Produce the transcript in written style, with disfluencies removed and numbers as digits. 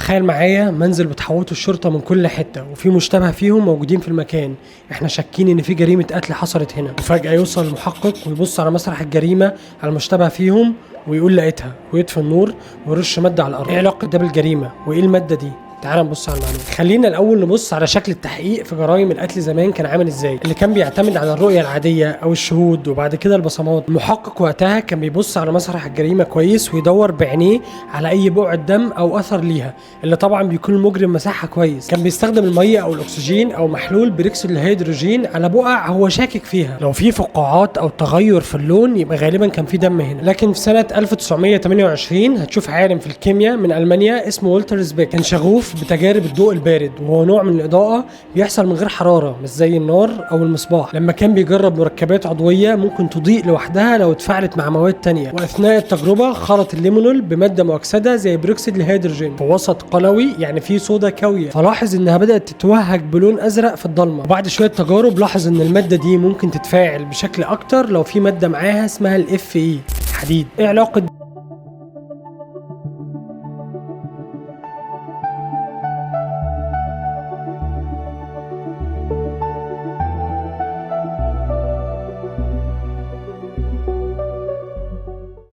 تخيل معايا منزل بتحوطه الشرطة من كل حتة وفي مشتبه فيهم موجودين في المكان. احنا شاكين ان في جريمة قتل حصلت هنا، وفجأة يوصل المحقق ويبص على مسرح الجريمة على المشتبه فيهم ويقول لقيتها، ويطفي النور ويرش مادة على الأرض. ايه علاقة ده بالجريمة؟ وايه المادة دي؟ تعال نبص على المعلومة. خلينا الاول نبص على شكل التحقيق في جرائم القتل زمان كان عامل ازاي، اللي كان بيعتمد على الرؤية العادية او الشهود وبعد كده البصمات. المحقق وقتها كان بيبص على مسرح الجريمة كويس ويدور بعينيه على اي بقعة دم او اثر ليها، اللي طبعا بيكون المجرم مسحها كويس. كان بيستخدم المية او الاكسجين او محلول بريكسيد الهيدروجين على بقع هو شاكك فيها. لو في فقاعات او تغير في اللون يبقى غالبا كان في دم هنا. لكن في سنة 1928 هتشوف عالم في الكيمياء من المانيا اسمه والتر سبيك، كان شغوف بتجارب الضوء البارد، وهو نوع من الإضاءة بيحصل من غير حرارة مش زي النار أو المصباح. لما كان بيجرب مركبات عضوية ممكن تضيء لوحدها لو اتفاعلت مع مواد تانية، وأثناء التجربة خلط الليمونول بمادة مؤكسدة زي بروكسيد الهيدروجين في وسط قلوي، يعني فيه صودا كاوية، فلاحظ إنها بدأت تتوهج بلون أزرق في الضلمة. وبعد شوية تجارب لاحظ إن المادة دي ممكن تتفاعل بشكل أكتر لو في مادة معاها اسمها الFe حديد. إيه علاقة